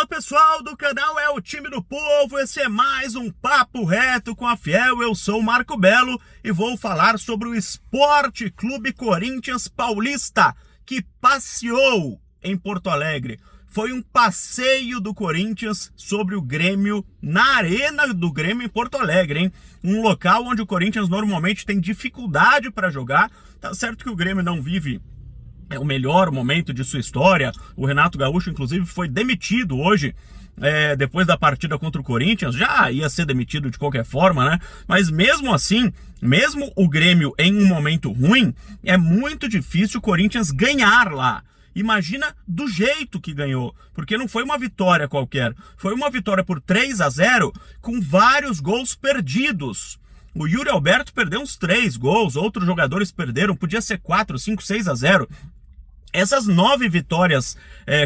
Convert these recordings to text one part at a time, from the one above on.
Pessoal do canal É o Time do Povo, esse é mais um Papo Reto com a Fiel. Eu sou o Marco Belo e vou falar sobre o Esporte Clube Corinthians Paulista, que passeou em Porto Alegre. Foi um passeio do Corinthians sobre o Grêmio na Arena do Grêmio em Porto Alegre, hein? Um local onde o Corinthians normalmente tem dificuldade para jogar. Tá certo que o Grêmio não vive o melhor momento de sua história. O Renato Gaúcho, inclusive, foi demitido hoje, depois da partida contra o Corinthians. Já ia ser demitido de qualquer forma, né? Mas mesmo assim, mesmo o Grêmio em um momento ruim, é muito difícil o Corinthians ganhar lá. Imagina do jeito que ganhou, porque não foi uma vitória qualquer, foi uma vitória por 3-0 com vários gols perdidos. O Yuri Alberto perdeu uns 3 gols, outros jogadores perderam, podia ser 4, 5, 6-0. Essas 9 vitórias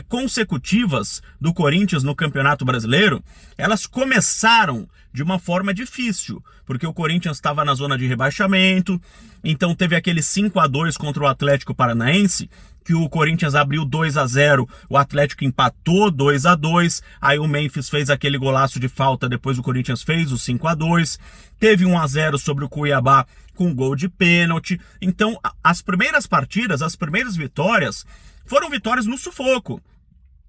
consecutivas do Corinthians no Campeonato Brasileiro, elas começaram de uma forma difícil, porque o Corinthians estava na zona de rebaixamento, então teve aquele 5-2 contra o Atlético Paranaense, que o Corinthians abriu 2-0, o Atlético empatou 2-2, aí o Memphis fez aquele golaço de falta, depois o Corinthians fez o 5-2, teve 1-0 sobre o Cuiabá com gol de pênalti. Então as primeiras partidas, as primeiras vitórias, foram vitórias no sufoco,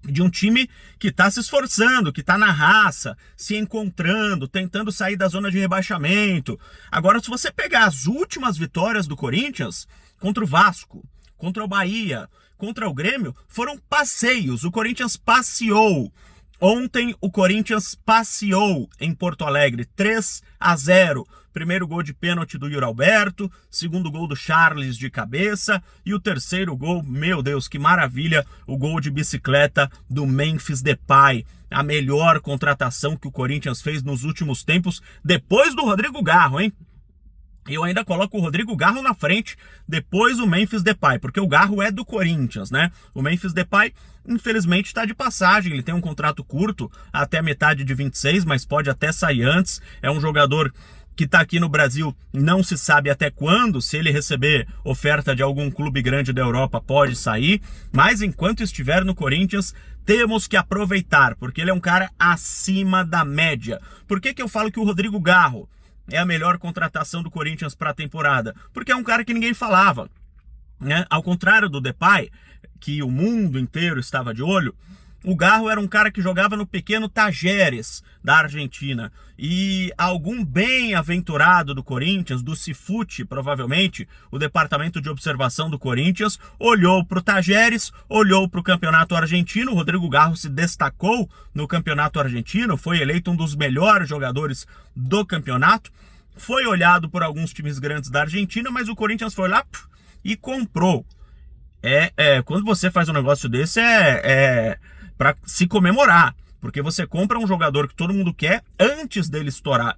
de um time que está se esforçando, que está na raça, se encontrando, tentando sair da zona de rebaixamento. Agora, se você pegar as últimas vitórias do Corinthians contra o Vasco, contra o Bahia, contra o Grêmio, foram passeios. O Corinthians passeou. Ontem o Corinthians passeou em Porto Alegre, 3-0. Primeiro gol de pênalti do Yuri Alberto, segundo gol do Charles de cabeça e o terceiro gol, meu Deus, que maravilha, o gol de bicicleta do Memphis Depay. A melhor contratação que o Corinthians fez nos últimos tempos, depois do Rodrigo Garro, hein? Eu ainda coloco o Rodrigo Garro na frente, depois o Memphis Depay, porque o Garro é do Corinthians, né? O Memphis Depay, infelizmente, está de passagem, ele tem um contrato curto, até metade de 26, mas pode até sair antes. É um jogador que está aqui no Brasil, não se sabe até quando. Se ele receber oferta de algum clube grande da Europa, pode sair, mas enquanto estiver no Corinthians, temos que aproveitar, porque ele é um cara acima da média. Por que eu falo que o Rodrigo Garro é a melhor contratação do Corinthians para a temporada? Porque é um cara que ninguém falava, né? Ao contrário do Depay, que o mundo inteiro estava de olho, o Garro era um cara que jogava no pequeno Tajeres da Argentina. E algum bem-aventurado do Corinthians, do Cifute, provavelmente, o departamento de observação do Corinthians, olhou para o Tajeres, olhou para o campeonato argentino. O Rodrigo Garro se destacou no campeonato argentino, foi eleito um dos melhores jogadores do campeonato. Foi olhado por alguns times grandes da Argentina, mas o Corinthians foi lá e comprou. Quando você faz um negócio desse, para se comemorar, porque você compra um jogador que todo mundo quer antes dele estourar.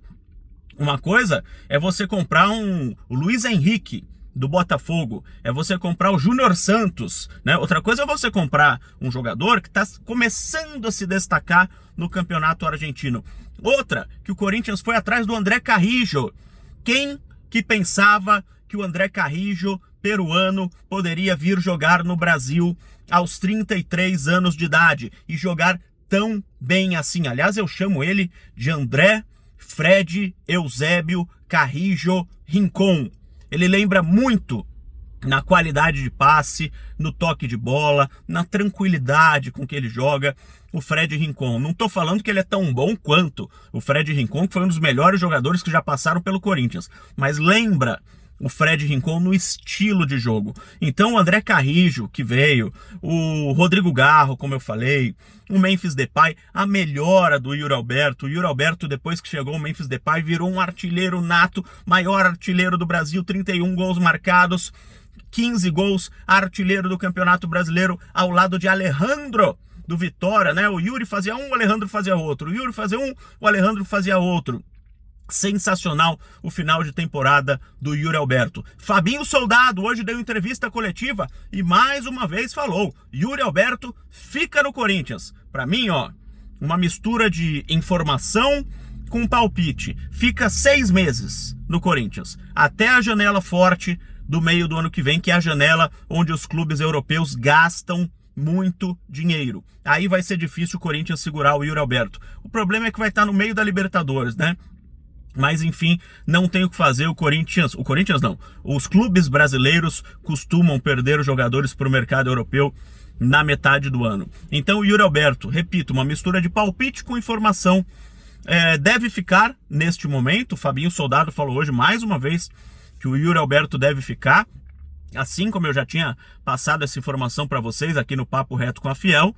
Uma coisa é você comprar o Luiz Henrique do Botafogo, é você comprar o Júnior Santos, né? Outra coisa é você comprar um jogador que está começando a se destacar no campeonato argentino. Outra, que o Corinthians foi atrás do André Carrillo. Quem que pensava que o André Carrillo, peruano, poderia vir jogar no Brasil aos 33 anos de idade e jogar tão bem assim? Aliás, eu chamo ele de André Fred Eusébio Carrillo Rincon. Ele lembra muito na qualidade de passe, no toque de bola, na tranquilidade com que ele joga, o Fred Rincon. Não estou falando que ele é tão bom quanto o Fred Rincon, que foi um dos melhores jogadores que já passaram pelo Corinthians, mas lembra o Fred Rincon no estilo de jogo. Então o André Carrillo, que veio, o Rodrigo Garro, como eu falei, o Memphis Depay, a melhora do Yuri Alberto. O Yuri Alberto, depois que chegou o Memphis Depay, virou um artilheiro nato, maior artilheiro do Brasil, 31 gols marcados, 15 gols, artilheiro do Campeonato Brasileiro, ao lado de Alejandro do Vitória, né? O Yuri fazia um, o Alejandro fazia outro. O Yuri fazia um, o Alejandro fazia outro. Sensacional o final de temporada do Yuri Alberto. Fabinho Soldado hoje deu entrevista coletiva e mais uma vez falou: Yuri Alberto fica no Corinthians. Para mim, uma mistura de informação com palpite. Fica 6 meses no Corinthians, até a janela forte do meio do ano que vem, que é a janela onde os clubes europeus gastam muito dinheiro. Aí vai ser difícil o Corinthians segurar o Yuri Alberto. O problema é que vai estar no meio da Libertadores, né? Mas enfim, não tem o que fazer. O Corinthians não. Os clubes brasileiros costumam perder os jogadores para o mercado europeu na metade do ano. Então o Yuri Alberto, repito, uma mistura de palpite com informação, deve ficar neste momento. O Fabinho Soldado falou hoje mais uma vez que o Yuri Alberto deve ficar, assim como eu já tinha passado essa informação para vocês aqui no Papo Reto com a Fiel.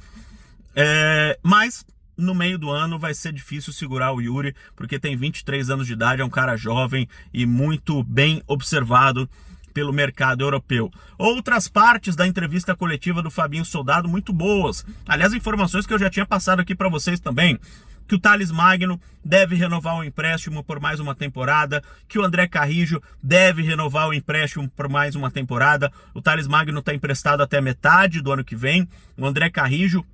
Mas no meio do ano vai ser difícil segurar o Yuri, porque tem 23 anos de idade, é um cara jovem e muito bem observado pelo mercado europeu. Outras partes da entrevista coletiva do Fabinho Soldado muito boas. Aliás, informações que eu já tinha passado aqui para vocês também, que o Thales Magno deve renovar o empréstimo por mais uma temporada, que o André Carrijo deve renovar o empréstimo por mais uma temporada. O Thales Magno está emprestado até metade do ano que vem. O André Carrijo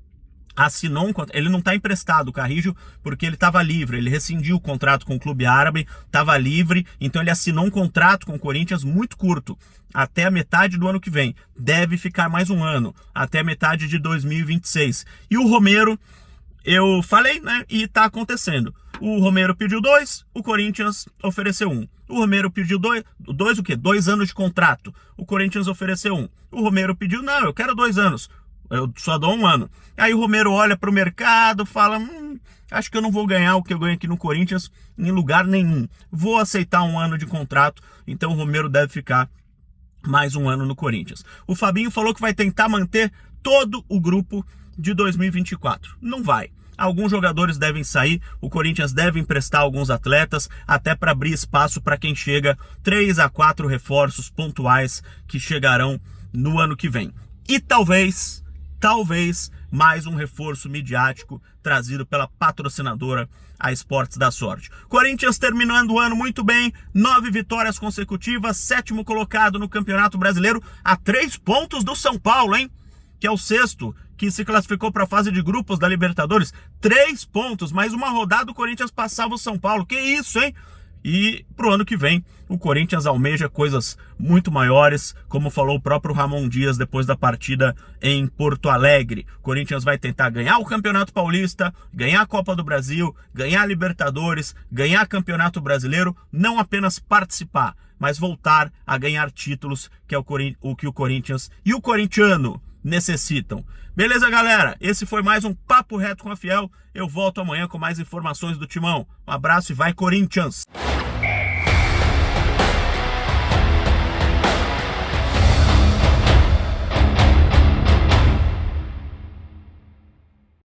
assinou ele não está emprestado, o Carrijo, porque ele estava livre, ele rescindiu o contrato com o clube árabe, estava livre, então ele assinou um contrato com o Corinthians muito curto, até a metade do ano que vem. Deve ficar mais um ano, até a metade de 2026. E o Romero, eu falei, né, e está acontecendo. O Romero pediu 2, o Corinthians ofereceu 1. O Romero pediu 2 o quê? 2 anos de contrato. O Corinthians ofereceu 1. O Romero pediu, não, eu quero 2 anos. Eu só dou 1 ano. Aí o Romero olha para o mercado, fala, acho que eu não vou ganhar o que eu ganho aqui no Corinthians em lugar nenhum. Vou aceitar 1 ano de contrato. Então o Romero deve ficar mais 1 ano no Corinthians. O Fabinho falou que vai tentar manter todo o grupo de 2024. Não vai. Alguns jogadores devem sair, o Corinthians deve emprestar alguns atletas, até para abrir espaço para quem chega, 3 a 4 reforços pontuais que chegarão no ano que vem. E talvez mais um reforço midiático trazido pela patrocinadora a Esportes da Sorte. Corinthians terminando o ano muito bem, 9 vitórias consecutivas, 7º colocado no Campeonato Brasileiro, a 3 pontos do São Paulo, hein? Que é o 6º, que se classificou para a fase de grupos da Libertadores. 3 pontos, mais uma rodada o Corinthians passava o São Paulo. Que isso, hein? E pro ano que vem, o Corinthians almeja coisas muito maiores, como falou o próprio Ramon Dias depois da partida em Porto Alegre. O Corinthians vai tentar ganhar o Campeonato Paulista, ganhar a Copa do Brasil, ganhar a Libertadores, ganhar Campeonato Brasileiro, não apenas participar, mas voltar a ganhar títulos, que é o que o Corinthians e o corintiano necessitam. Beleza, galera? Esse foi mais um Papo Reto com a Fiel. Eu volto amanhã com mais informações do Timão. Um abraço e vai, Corinthians!